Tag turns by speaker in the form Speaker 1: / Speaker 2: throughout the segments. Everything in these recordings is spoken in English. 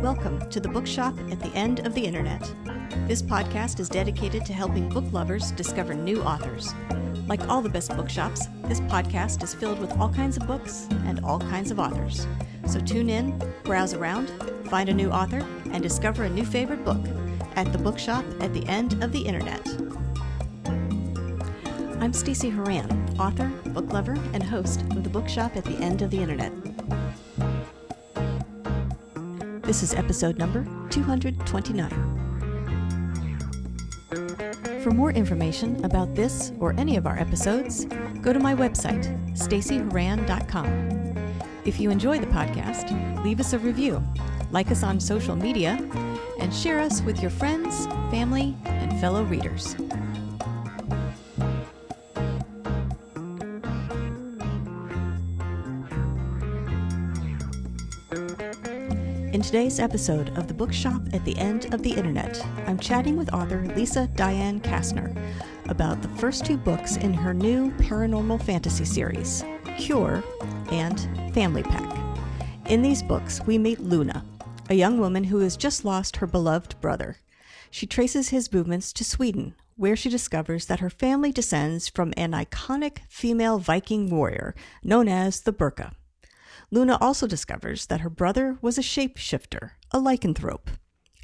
Speaker 1: Welcome to the Bookshop at the End of the Internet. This podcast is dedicated to helping book lovers discover new authors. Like all the best bookshops, this podcast is filled with all kinds of books and all kinds of authors. So tune in, browse around, find a new author, and discover a new favorite book at the Bookshop at the End of the Internet. I'm Stacey Horan, author, book lover, and host of the Bookshop at the End of the Internet. This is episode number 229. For more information about this or any of our episodes, go to my website, staceyhoran.com. If you enjoy the podcast, leave us a review, like us on social media, and share us with your friends, family, and fellow readers. In today's episode of the Bookshop at the End of the Internet, I'm chatting with author Lisa Diane Kastner about the first two books in her new paranormal fantasy series, Cure and Family Pack. In these books, we meet Luna, a young woman who has just lost her beloved brother. She traces his movements to Sweden, where she discovers that her family descends from an iconic female Viking warrior known as the Birke. Luna also discovers that her brother was a shapeshifter, a lycanthrope,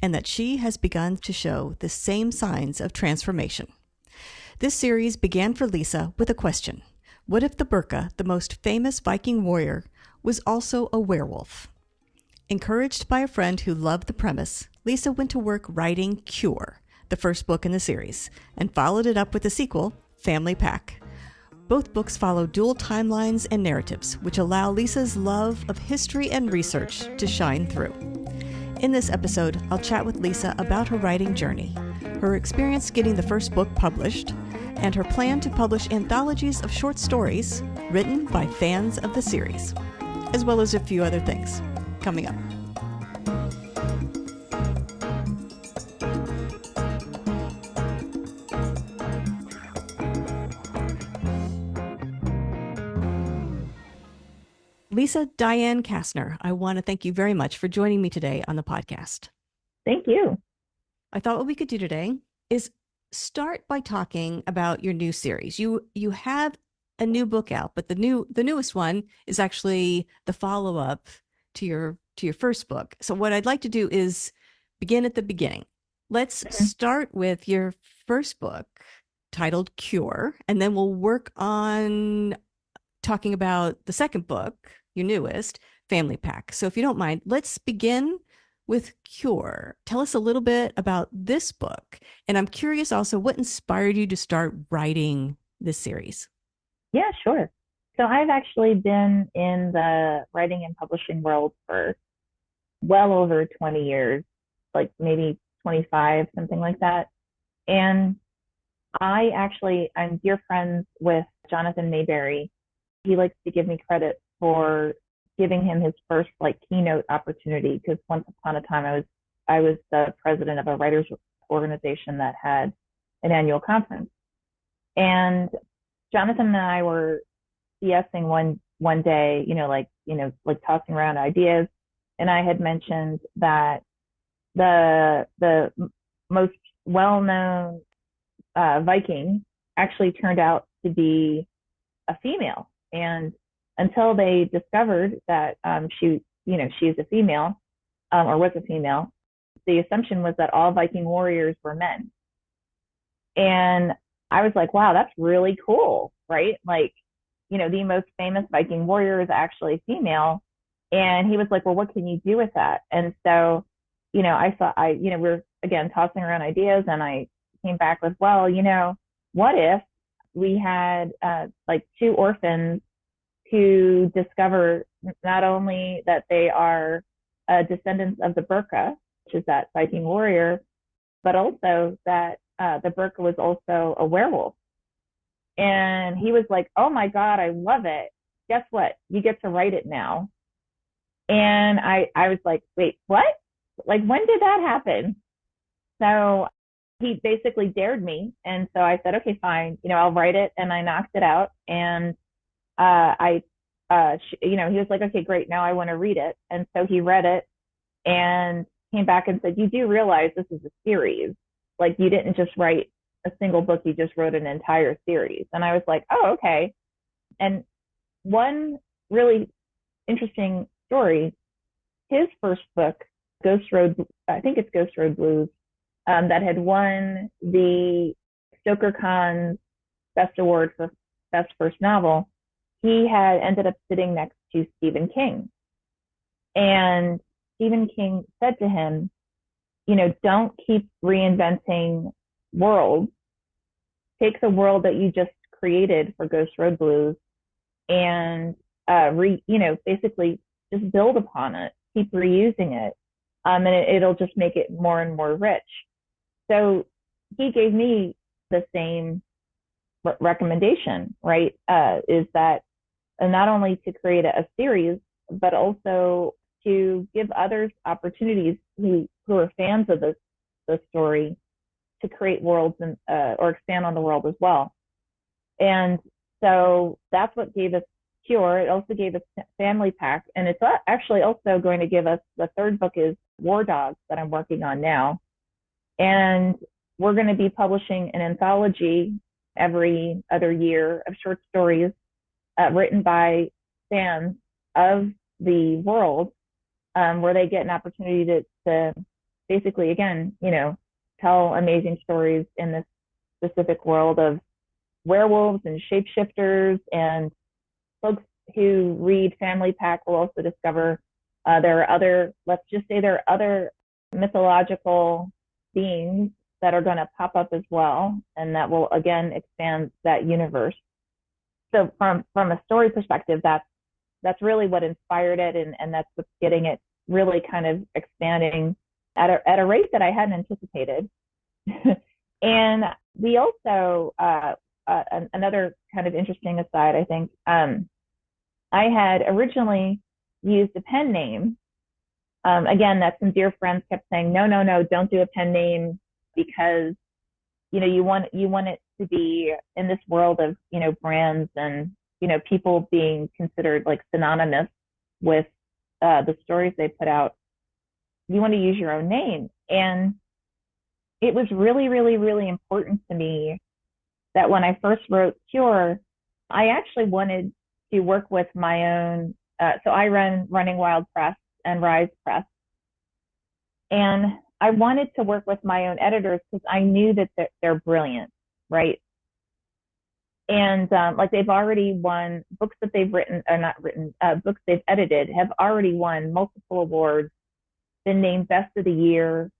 Speaker 1: and that she has begun to show the same signs of transformation. This series began for Lisa with a question. What if the Birke, the most famous Viking warrior, was also a werewolf? Encouraged by a friend who loved the premise, Lisa went to work writing Cure, the first book in the series, and followed it up with the sequel, Family Pack. Both books follow dual timelines and narratives, which allow Lisa's love of history and research to shine through. In this episode, I'll chat with Lisa about her writing journey, her experience getting the first book published, and her plan to publish anthologies of short stories written by fans of the series, as well as a few other things coming up. Lisa Diane Kastner, I want to thank you very much for joining me today on the podcast.
Speaker 2: Thank you.
Speaker 1: I thought what we could do today is start by talking about your new series. You have a new book out, but the newest one is actually the follow-up to your first book. So what I'd like to do is begin at the beginning. Let's start with your first book titled Cure, and then we'll work on talking about the second book, your newest, Family Pack. So if you don't mind, let's begin with Cure. Tell us a little bit about this book. And I'm curious also what inspired you to start writing this series?
Speaker 2: Yeah, sure. So I've actually been in the writing and publishing world for well over 20 years, like maybe 25, something like that. And I'm dear friends with Jonathan Mayberry. He likes to give me credit for giving him his first keynote opportunity, because once upon a time I was the president of a writers organization that had an annual conference, and Jonathan and I were BSing one day, tossing around ideas, and I had mentioned that the most well-known Viking actually turned out to be a female. And until they discovered that she is a female, or was a female, the assumption was that all Viking warriors were men. And I was like, wow, that's really cool, right? The most famous Viking warrior is actually female. And he was like, well, what can you do with that? And so, we're again tossing around ideas, and I came back with, well, what if we had two orphans who discover not only that they are descendants of the Birke, which is that Viking warrior, but also that the Birke was also a werewolf. And he was like, oh my God, I love it. Guess what? You get to write it now. And I was like, wait, what? When did that happen? So he basically dared me. And so I said, okay, fine, I'll write it. And I knocked it out. And he was like, okay, great. Now I want to read it. And so he read it. and came back and said, you do realize this is a series. Like, you didn't just write a single book, you just wrote an entire series. And I was like, oh, okay. And one really interesting story, his first book, Ghost Road, I think it's Ghost Road Blues, that had won the Stoker Khan's Best Award for Best First Novel, he had ended up sitting next to Stephen King. And Stephen King said to him, you know, don't keep reinventing worlds. Take the world that you just created for Ghost Road Blues and basically just build upon it, keep reusing it, and it'll just make it more and more rich. So he gave me the same recommendation, right? Is that not only to create a series, but also to give others opportunities who are fans of the story to create worlds and or expand on the world as well. And so that's what gave us Cure. It also gave us Family Pack, and it's actually also going to give us, the third book is War Dogs that I'm working on now. And we're going to be publishing an anthology every other year of short stories written by fans of the world, where they get an opportunity to basically, again, you know, tell amazing stories in this specific world of werewolves and shapeshifters. And folks who read Family Pack will also discover there are other, let's just say there are other mythological beings that are going to pop up as well, and that will again expand that universe. So from a story perspective, that's really what inspired it, and that's what's getting it really kind of expanding at a rate that I hadn't anticipated. And we also another kind of interesting aside, I think, I had originally used a pen name. Again, that some dear friends kept saying, no, don't do a pen name, because, you know, you want it to be in this world of, you know, brands and, you know, people being considered like synonymous with the stories they put out. You want to use your own name. And it was really, really, really important to me that when I first wrote Cure, I actually wanted to work with my own. So I run Running Wild Press and Rise Press. And I wanted to work with my own editors because I knew that they're brilliant, right? And like, they've already won books that they've written, or not written, books they've edited have already won multiple awards, been named Best of the Year.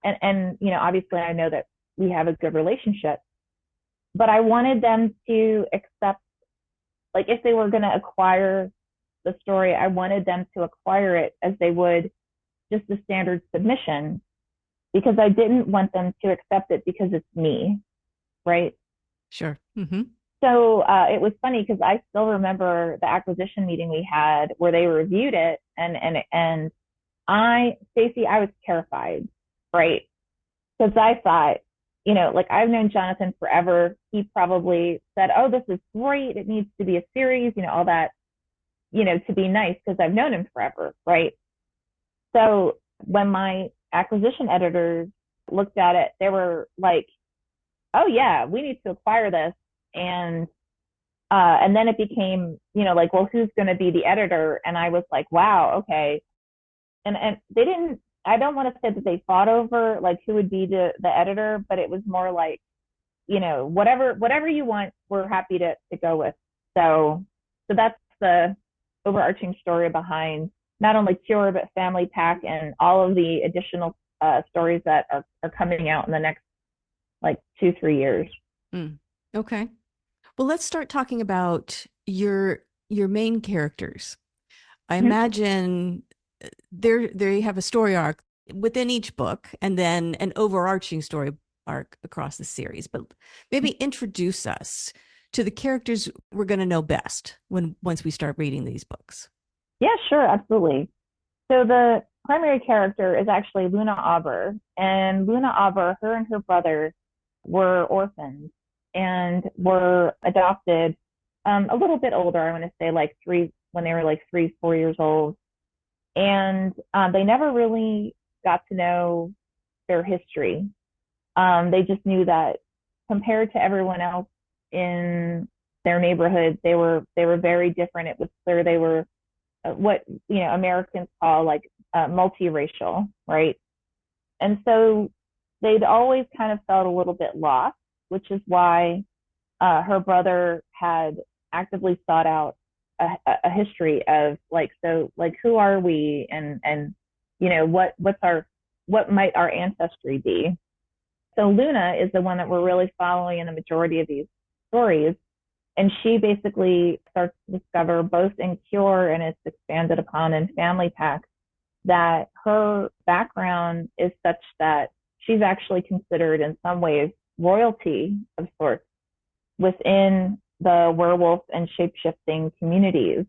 Speaker 2: And you know, obviously I know that we have a good relationship, but I wanted them to accept, like, if they were going to acquire the story, I wanted them to acquire it as they would just a standard submission, because I didn't want them to accept it because it's me, right?
Speaker 1: Sure. Mm-hmm.
Speaker 2: So it was funny because I still remember the acquisition meeting we had where they reviewed it, and Stacey, I was terrified, right? Because I thought, you know, like, I've known Jonathan forever. He probably said, oh, this is great, it needs to be a series, you know, all that, you know, to be nice, because I've known him forever, right? So when my acquisition editors looked at it, they were like, oh yeah, we need to acquire this. And then it became, you know, like, well, who's going to be the editor? And I was like, wow, okay. And they didn't, I don't want to say that they fought over like who would be the editor, but it was more like, you know, whatever you want, we're happy to go with. So that's the overarching story behind not only Cure, but Family Pack and all of the additional stories that are coming out in the next like 2-3 years.
Speaker 1: Okay. Well, let's start talking about your main characters. I imagine they have a story arc within each book, and then an overarching story arc across the series. But maybe introduce us to the characters we're going to know best once we start reading these books.
Speaker 2: Yeah, sure, absolutely. So the primary character is actually Luna Aber, and Luna Aber, her and her brother were orphans and were adopted a little bit older. I want to say like when they were like 3-4 years old. and they never really got to know their history. They just knew that compared to everyone else in their neighborhood, they were very different. It was clear they were what Americans call like multiracial, right? And so they'd always kind of felt a little bit lost, which is why her brother had actively sought out a history of like, so like, who are we, and what might our ancestry be. So Luna is the one that we're really following in the majority of these stories. And she basically starts to discover both in Cure, and it's expanded upon in Family Pack, that her background is such that she's actually considered in some ways royalty of sorts within the werewolf and shapeshifting communities.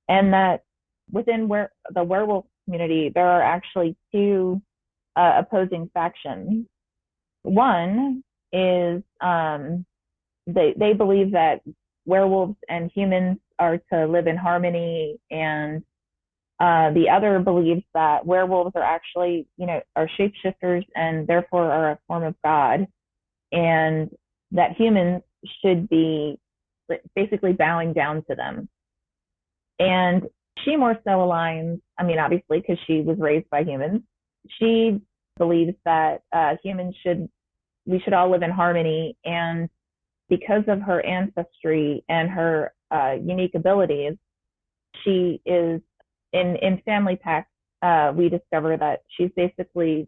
Speaker 2: And that within the werewolf community, there are actually two opposing factions. One is they believe that werewolves and humans are to live in harmony, and the other believes that werewolves are actually, are shapeshifters and therefore are a form of God, and that humans should be basically bowing down to them. And she more so aligns, I mean, obviously, because she was raised by humans. She believes that we should all live in harmony. And because of her ancestry and her unique abilities, she is in Family Pack. We discover that she's basically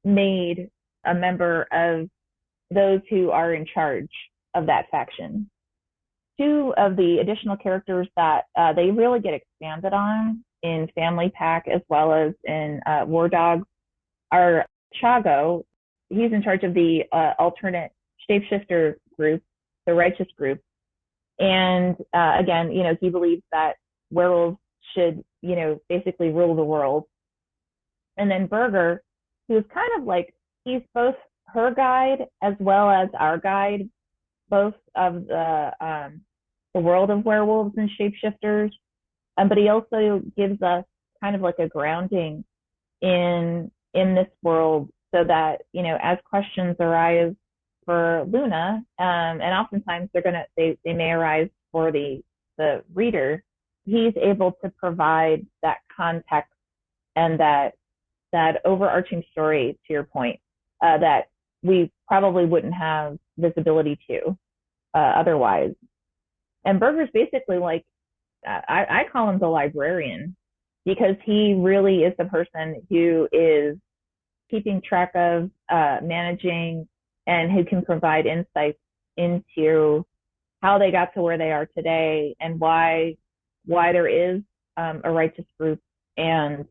Speaker 2: made a member of those who are in charge of that faction. Two of the additional characters that they really get expanded on in Family Pack as well as in War Dogs are Chago. He's in charge of the alternate shapeshifter group, the righteous group. And again, he believes that werewolves should, basically rule the world. And then Birke, who's kind of like, he's both her guide as well as our guide, both of the world of werewolves and shapeshifters. But he also gives us kind of like a grounding in this world, so that, as questions arise for Luna, and oftentimes they may arise for the reader, he's able to provide that context and that overarching story, to your point, that we probably wouldn't have visibility to otherwise. And Birke's basically like, I call him the librarian, because he really is the person who is keeping track of, managing, and who can provide insights into how they got to where they are today, and why there is a righteous group, and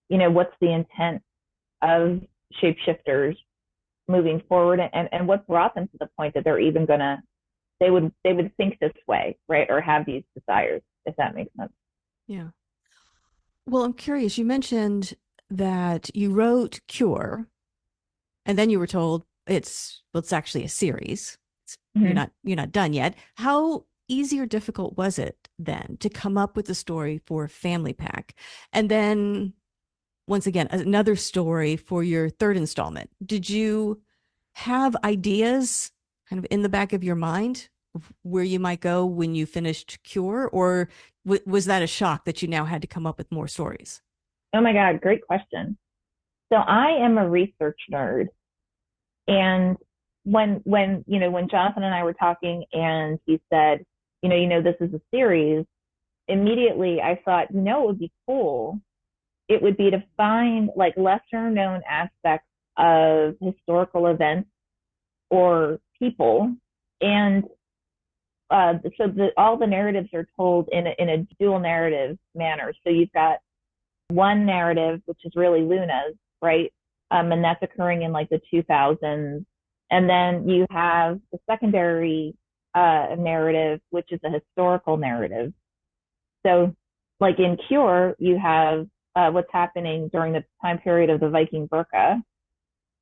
Speaker 2: what's the intent of shapeshifters moving forward, and what brought them to the point that they're even they would think this way, right, or have these desires, if that makes sense.
Speaker 1: Yeah. Well, I'm curious. You mentioned that you wrote Cure, and then you were told it's actually a series.
Speaker 2: Mm-hmm.
Speaker 1: You're not done yet. How easy or difficult was it then to come up with a story for Family Pack, and then once again another story for your third installment? Did you have ideas kind of in the back of your mind of where you might go when you finished Cure, or was that a shock that you now had to come up with more stories?
Speaker 2: Oh my God, great question. So I am a research nerd. And when Jonathan and I were talking and he said, this is a series, immediately I thought, it would be cool. It would be to find like lesser known aspects of historical events or people. And all the narratives are told in a dual narrative manner. So you've got one narrative, which is really Luna's, right? And that's occurring in like the 2000s. And then you have the secondary narrative, which is a historical narrative. So like in Cure, you have what's happening during the time period of the Viking Birke,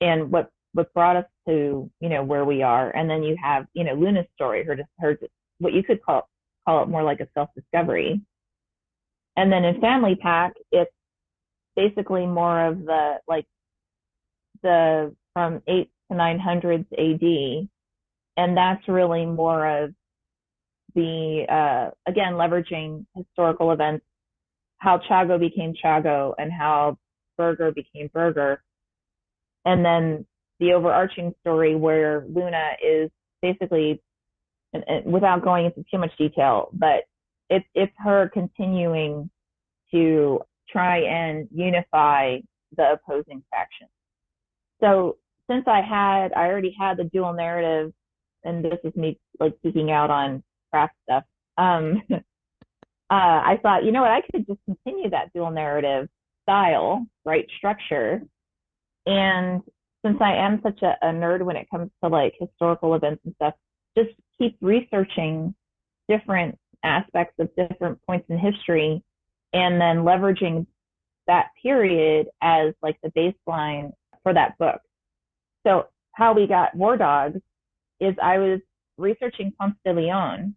Speaker 2: and what brought us to, where we are. And then you have, Luna's story, her what you could call it more like a self-discovery. And then in Family Pack, it's basically more of the like the from 8 to 900s AD, and that's really more of the again leveraging historical events, how Chago became Chago and how Birger became Birger, and then the overarching story where Luna is basically, and without going into too much detail, but it's her continuing to try and unify the opposing factions. So since I already had the dual narrative, and this is me like geeking out on craft stuff. I thought, you know what, I could just continue that dual narrative style, right, structure. And since I am such a nerd when it comes to like historical events and stuff, just keep researching different aspects of different points in history and then leveraging that period as like the baseline for that book. So how we got War Dogs is I was researching Ponce de Leon,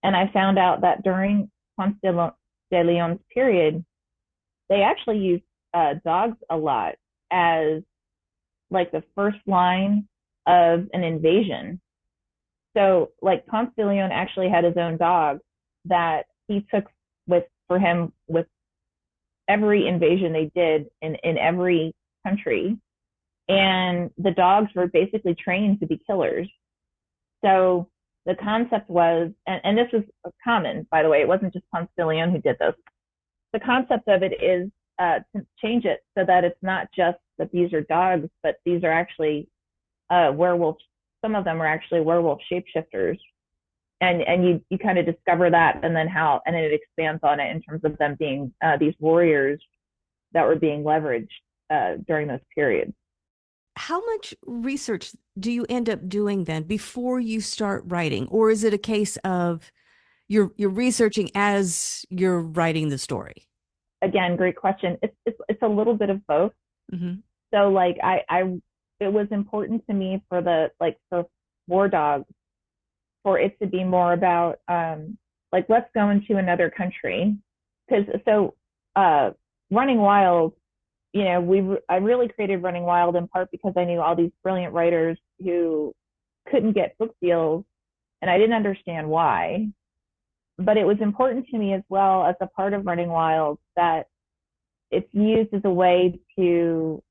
Speaker 2: and I found out that during Ponce de Leon's period, they actually used dogs a lot as like the first line of an invasion. So like Ponce de Leon actually had his own dog that he took for him with every invasion they did in every country. And the dogs were basically trained to be killers. So the concept was, and this was common, by the way, it wasn't just Ponce de Leon who did this. The concept of it is to change it so that it's not just that these are dogs, but these are actually werewolves. Some of them are actually werewolf shapeshifters. And you kind of discover that, and then it expands on it in terms of them being these warriors that were being leveraged during those periods.
Speaker 1: How much research do you end up doing then before you start writing? Or is it a case of you're researching as you're writing the story?
Speaker 2: Again, great question. It's a little bit of both.
Speaker 1: Mm-hmm.
Speaker 2: So like it was important to me for War Dogs, for it to be more about like let's go into another country, because Running Wild, you know, I really created Running Wild in part because I knew all these brilliant writers who couldn't get book deals, and I didn't understand why. But it was important to me as well as a part of Running Wild that it's used as a way to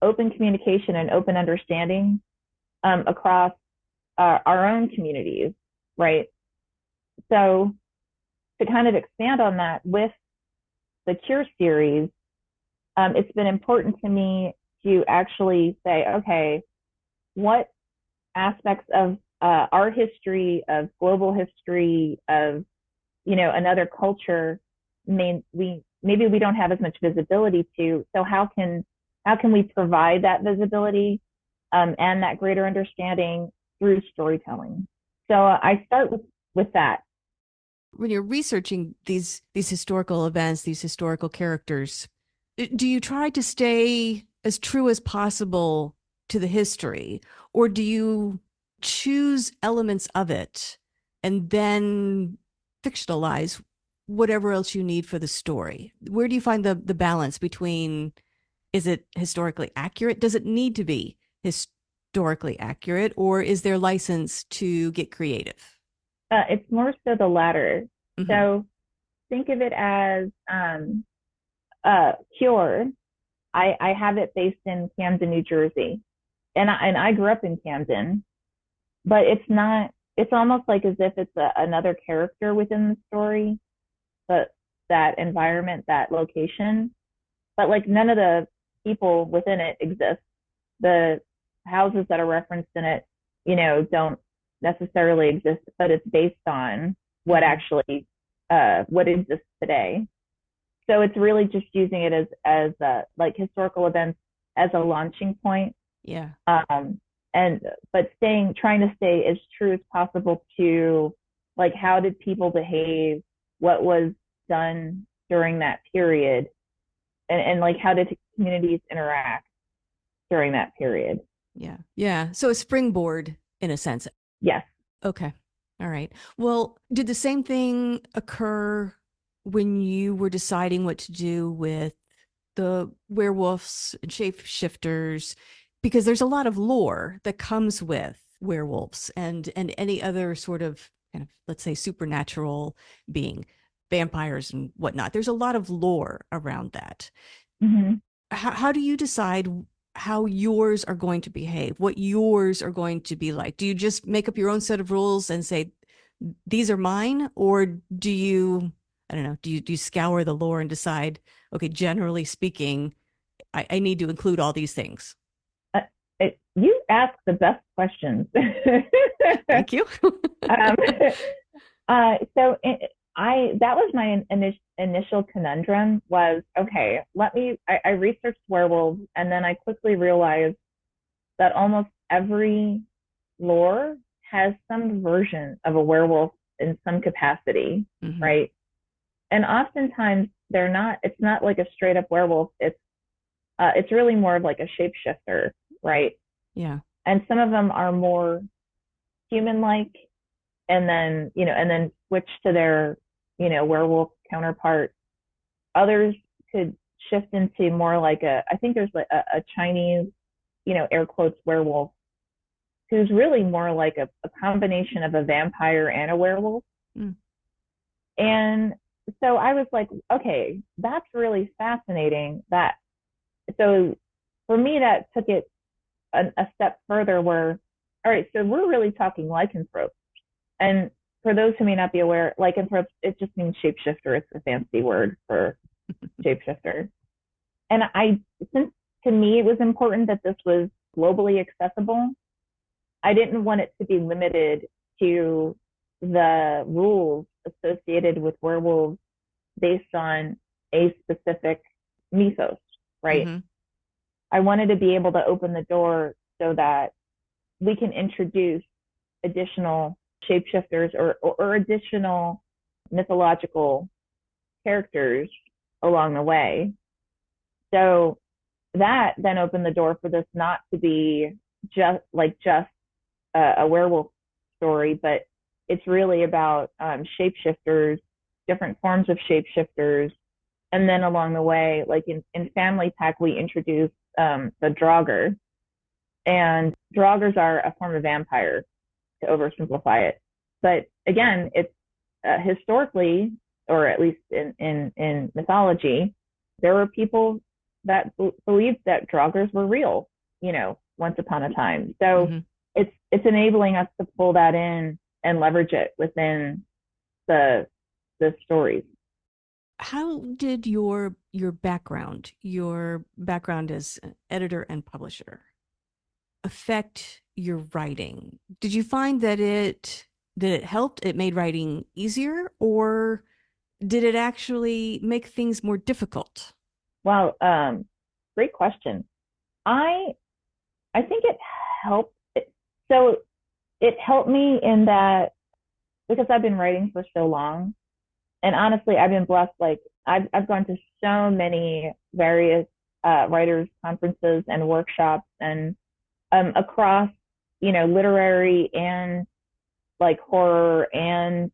Speaker 2: open communication and open understanding across our own communities, right? So to kind of expand on that with the Cure series, it's been important to me to actually say, okay, what aspects of our history, of global history, of, you know, another culture, maybe we don't have as much visibility to. So how can we provide that visibility and that greater understanding through storytelling? So I start with that.
Speaker 1: When you're researching these historical events, these historical characters, do you try to stay as true as possible to the history, or do you choose elements of it and then fictionalize whatever else you need for the story? Where do you find the balance between, is it historically accurate? Does it need to be historically accurate, or is there license to get creative?
Speaker 2: It's more so the latter.
Speaker 1: Mm-hmm.
Speaker 2: So think of it as Cure. I have it based in Camden, New Jersey, and I grew up in Camden, but it's not. It's almost like as if it's another character within the story, but that environment, that location, but like none of the people within it exist. The houses that are referenced in it, you know, don't necessarily exist, but it's based on what actually what exists today. So it's really just using it as like historical events as a launching point.
Speaker 1: Yeah.
Speaker 2: But trying to stay as true as possible to like how did people behave, what was done during that period, and like how did communities interact during that period.
Speaker 1: Yeah. Yeah. So a springboard in a sense.
Speaker 2: Yes.
Speaker 1: Okay. All right. Well, did the same thing occur when you were deciding what to do with the werewolves and shapeshifters, because there's a lot of lore that comes with werewolves and any other sort of kind of, let's say, supernatural being, vampires and whatnot. There's a lot of lore around that.
Speaker 2: Mm-hmm.
Speaker 1: How do you decide how yours are going to behave, what yours are going to be like? Do you just make up your own set of rules and say, these are mine? Or do you, I don't know, do you scour the lore and decide, okay, generally speaking, I need to include all these things?
Speaker 2: Uh, you ask the best questions.
Speaker 1: Thank you.
Speaker 2: um, so that was my initial conundrum was, okay, I researched werewolves and then I quickly realized that almost every lore has some version of a werewolf in some capacity,
Speaker 1: Mm-hmm.
Speaker 2: right? And oftentimes it's not like a straight up werewolf. It's really more of like a shapeshifter, right?
Speaker 1: Yeah.
Speaker 2: And some of them are more human like, and then switch to their, werewolf counterpart. Others could shift into more like I think there's like a Chinese, air quotes werewolf, who's really more like a combination of a vampire and a werewolf.
Speaker 1: Mm.
Speaker 2: And so I was like, okay, that's really fascinating. So for me, that took it a step further where, all right, so we're really talking lycanthrope. And for those who may not be aware, lycanthrope, it just means shapeshifter. It's a fancy word for shapeshifter. And since to me it was important that this was globally accessible, I didn't want it to be limited to the rules associated with werewolves based on a specific mythos, right?
Speaker 1: Mm-hmm.
Speaker 2: I wanted to be able to open the door so that we can introduce additional shapeshifters or additional mythological characters along the way. So that then opened the door for this not to be just a werewolf story, but it's really about shapeshifters, different forms of shapeshifters. And then along the way, like in Family Pack, we introduced the Draugr. And Draugrs are a form of vampire, to oversimplify it. But again, it's historically, or at least in mythology, there were people that believed that Draugrs were real, once upon a time. So
Speaker 1: Mm-hmm.
Speaker 2: it's enabling us to pull that in and leverage it within the stories.
Speaker 1: How did your background, as editor and publisher, affect your writing? Did you find that it helped, it made writing easier, or did it actually make things more difficult?
Speaker 2: Wow, great question. I I think it helped. So it helped me in that because I've been writing for so long, and honestly, I've been blessed. Like I've gone to so many various writers conferences and workshops, and across literary and like horror and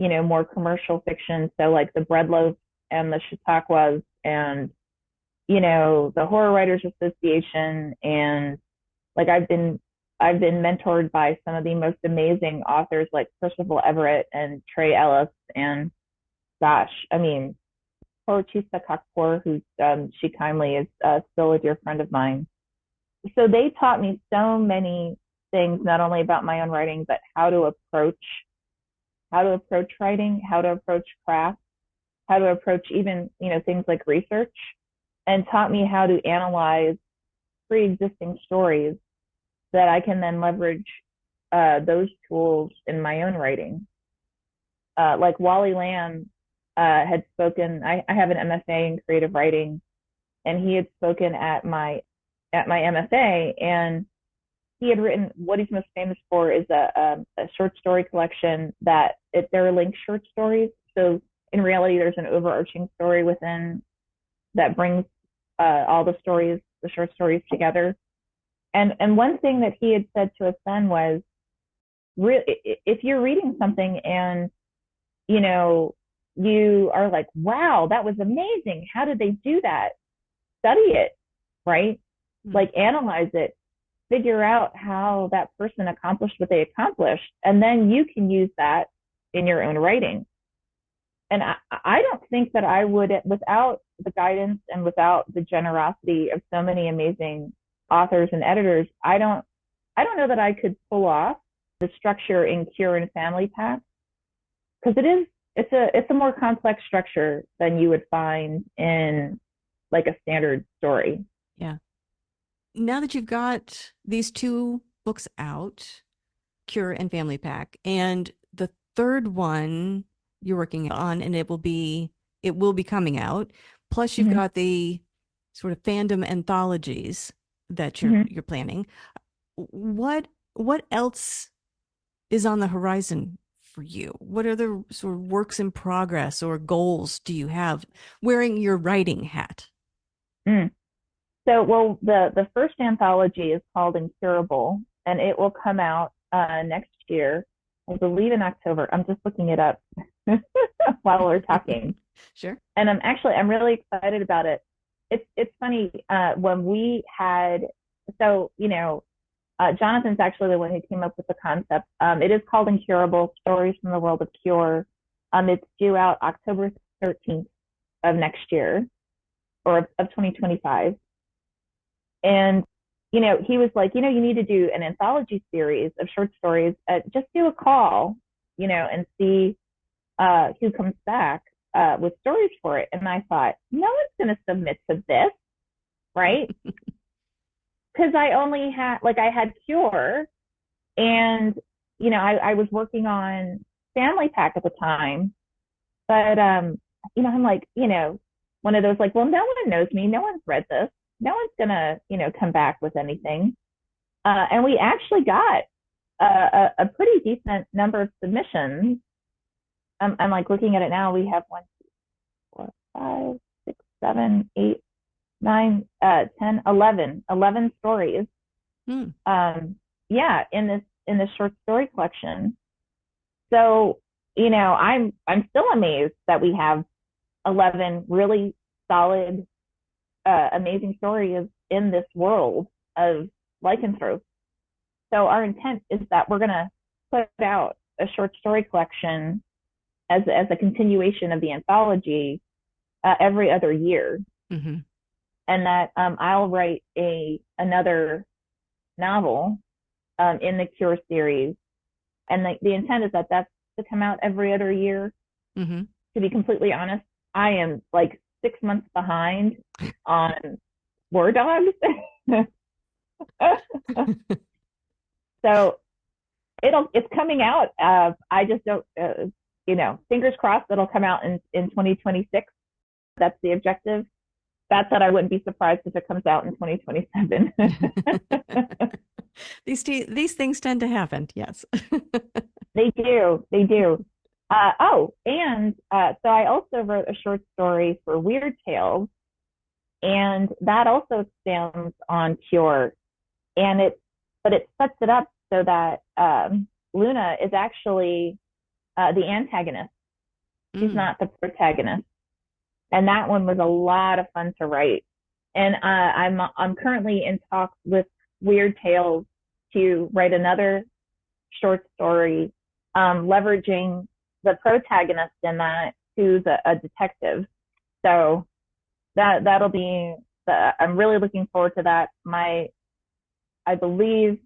Speaker 2: more commercial fiction. So like the Breadloaf and the Chautauquas and the Horror Writers Association, and like I've been mentored by some of the most amazing authors like Percival Everett and Trey Ellis, and gosh, I mean, poor Chisa Kakpour, who's she kindly is still a dear friend of mine. So they taught me so many things, not only about my own writing, but how to approach writing, how to approach craft, how to approach even things like research, and taught me how to analyze pre-existing stories that I can then leverage those tools in my own writing. Like Wally Lamb had spoken. I have an MFA in creative writing, and he had spoken at my MFA, and he had written what he's most famous for is a short story collection they're linked short stories. So in reality, there's an overarching story within that brings all the short stories together. And one thing that he had said to us then was, really, if you're reading something and you are like, wow, that was amazing. How did they do that? Study it, right?
Speaker 1: Mm.
Speaker 2: Like analyze it, figure out how that person accomplished what they accomplished, and then you can use that in your own writing. And I don't think that I would, without the guidance and without the generosity of so many amazing authors and editors, I don't know that I could pull off the structure in Cure and Family Pack, because it's a more complex structure than you would find in like a standard story.
Speaker 1: Yeah. Now that you've got these two books out, Cure and Family Pack, and the third one you're working on, and it will be coming out. Plus, you've
Speaker 2: Mm-hmm.
Speaker 1: got the sort of fandom anthologies that you're
Speaker 2: Mm-hmm.
Speaker 1: you're planning. What else is on the horizon for you? What other sort of works in progress or goals do you have wearing your writing hat?
Speaker 2: Mm. So, well, the first anthology is called Incurable, and it will come out next year, I believe in October. I'm just looking it up while we're talking,
Speaker 1: Sure.
Speaker 2: and I'm really excited about it. It's funny when we had so Jonathan's actually the one who came up with the concept. It is called Incurable: Stories from the World of Cure. It's due out October 13th of next year, or of 2025. And, he was like, you need to do an anthology series of short stories. Just do a call, and see who comes back with stories for it. And I thought, no one's going to submit to this, right? Because I had Cure, and, I was working on Family Pack at the time. But, I'm like, one of those like, well, no one knows me. No one's read this. No one's going to, come back with anything. And we actually got a pretty decent number of submissions. I'm like looking at it now. We have 11 stories.
Speaker 1: Hmm.
Speaker 2: Yeah, in this short story collection. So, I'm still amazed that we have 11 really solid, amazing stories in this world of lycanthrope. So our intent is that we're going to put out a short story collection as a continuation of the anthology every other year,
Speaker 1: Mm-hmm.
Speaker 2: and that I'll write another novel in the Cure series, and the intent is that that's to come out every other year.
Speaker 1: Mm-hmm.
Speaker 2: To be completely honest, I am like 6 months behind on War Dogs. So it's coming out. I just don't, fingers crossed it'll come out in 2026. That's the objective. That said, I wouldn't be surprised if it comes out in 2027.
Speaker 1: These things tend to happen. Yes.
Speaker 2: They do. They do. And so I also wrote a short story for Weird Tales, and that also expands on Cure, but it sets it up so that Luna is actually the antagonist. She's
Speaker 1: Mm.
Speaker 2: not the protagonist, and that one was a lot of fun to write. And I'm currently in talks with Weird Tales to write another short story, leveraging the protagonist in that, who's a detective. So that'll be I'm really looking forward to that. I believe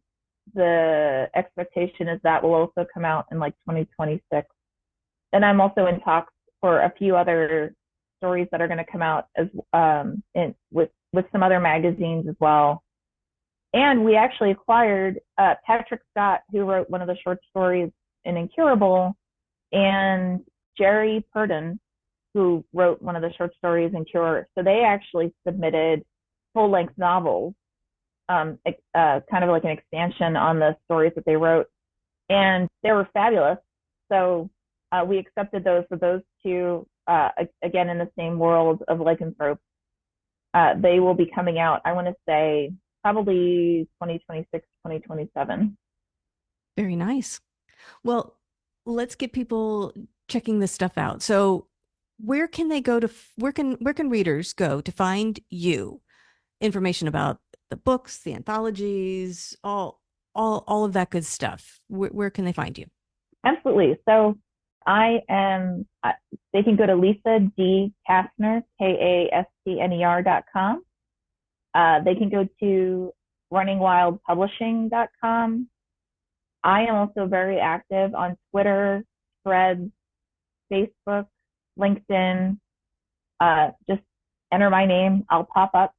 Speaker 2: the expectation is that will also come out in like 2026. And I'm also in talks for a few other stories that are going to come out as with some other magazines as well. And we actually acquired Patrick Scott, who wrote one of the short stories in Incurable, and Jerry Purdon, who wrote one of the short stories in Cure. So they actually submitted full-length novels, kind of like an expansion on the stories that they wrote, and they were fabulous. So we accepted those for those two, again in the same world of lycanthrope. They will be coming out, I want to say, probably 2026, 2027.
Speaker 1: Very nice. Well, let's get people checking this stuff out. So where can they go to, where can readers go to find you? Information about the books, the anthologies, all of that good stuff. Where can they find you?
Speaker 2: Absolutely. So they can go to Lisa D. Kastner, KASTNER.com. They can go to runningwildpublishing.com. I am also very active on Twitter, Threads, Facebook, LinkedIn. Just enter my name, I'll pop up.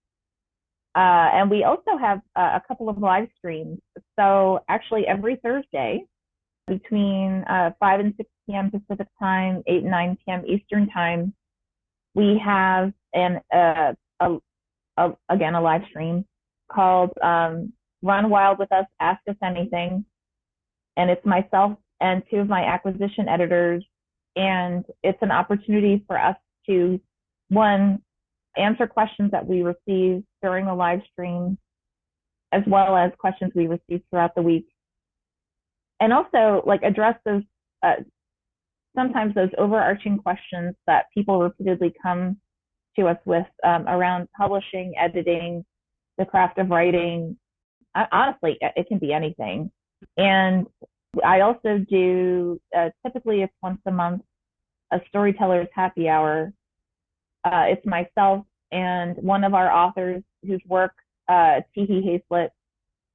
Speaker 2: And we also have a couple of live streams. So actually every Thursday between 5 and 6 p.m. Pacific time, 8 and 9 p.m. Eastern time, we have again, a live stream called Run Wild with Us, Ask Us Anything. And it's myself and two of my acquisition editors. And it's an opportunity for us to, one, answer questions that we receive during the live stream, as well as questions we receive throughout the week. And also like address those, sometimes those overarching questions that people repeatedly come to us with around publishing, editing, the craft of writing. Honestly, it can be anything. And I also do, typically it's once a month, a storyteller's happy hour. It's myself and one of our authors whose work, Teehee Hazlett,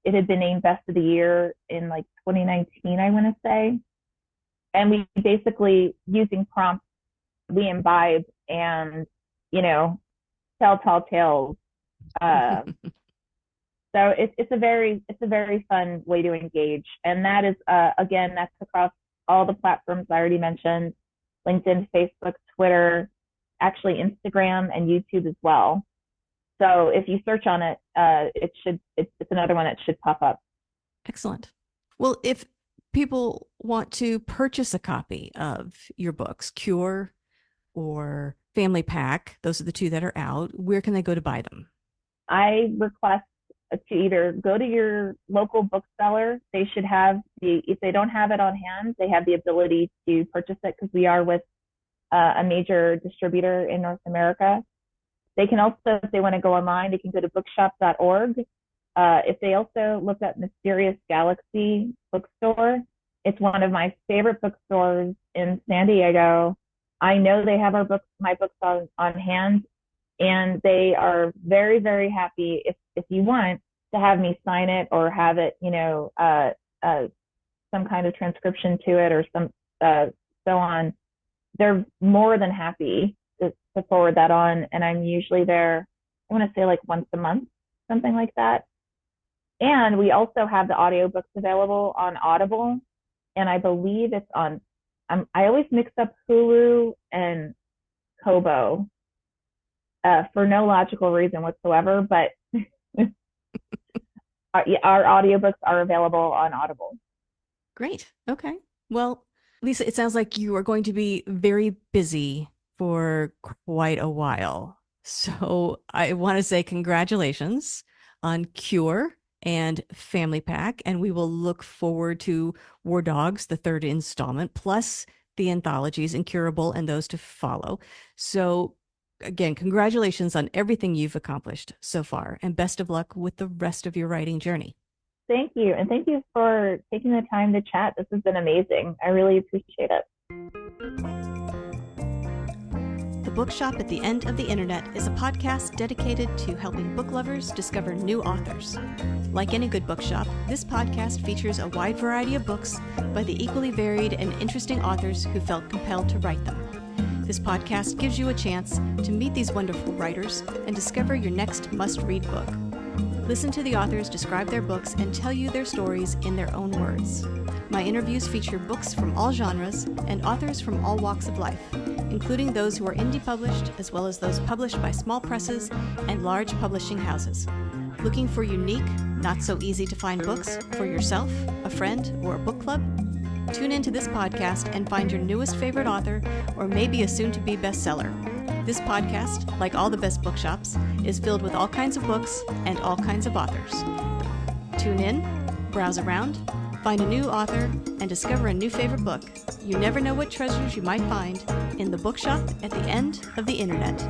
Speaker 2: it had been named Best of the Year in like 2019, I want to say. And we basically, using prompts, we imbibe and, tell tall tales. So it's a very fun way to engage. And that is, again, that's across all the platforms I already mentioned, LinkedIn, Facebook, Twitter, actually Instagram and YouTube as well. So if you search on it, it's another one that should pop up.
Speaker 1: Excellent. Well, if people want to purchase a copy of your books, Cure or Family Pack, those are the two that are out, where can they go to buy them?
Speaker 2: I request to either go to your local bookseller. They should have if they don't have it on hand, they have the ability to purchase it because we are with a major distributor in North America. They can also, if they want to go online, they can go to bookshop.org. If they also look at Mysterious Galaxy Bookstore, it's one of my favorite bookstores in San Diego. I know they have my books on hand, and they are very, very happy if you want to have me sign it or have it, some kind of transcription to it or so on. They're more than happy to forward that on. And I'm usually there, I want to say like once a month, something like that. And we also have the audiobooks available on Audible. And I believe it's on, I always mix up Hulu and Kobo for no logical reason whatsoever, but our audiobooks are available on Audible.
Speaker 1: Great. Okay. Well, Lisa, it sounds like you are going to be very busy for quite a while. So I want to say congratulations on Cure and Family Pack. And we will look forward to War Dogs, the third installment, plus the anthologies, Incurable, and those to follow. So again, congratulations on everything you've accomplished so far, and best of luck with the rest of your writing journey.
Speaker 2: Thank you. And thank you for taking the time to chat. This has been amazing. I really appreciate it.
Speaker 1: The Bookshop at the End of the Internet is a podcast dedicated to helping book lovers discover new authors. Like any good bookshop, this podcast features a wide variety of books by the equally varied and interesting authors who felt compelled to write them. This podcast gives you a chance to meet these wonderful writers and discover your next must-read book. Listen to the authors describe their books and tell you their stories in their own words. My interviews feature books from all genres and authors from all walks of life, including those who are indie published, as well as those published by small presses and large publishing houses. Looking for unique, not so easy to find books for yourself, a friend, or a book club? Tune into this podcast and find your newest favorite author, or maybe a soon-to-be bestseller. This podcast, like all the best bookshops, is filled with all kinds of books and all kinds of authors. Tune in, browse around, Find a new author and discover a new favorite book. You never know what treasures you might find in the bookshop at the end of the internet.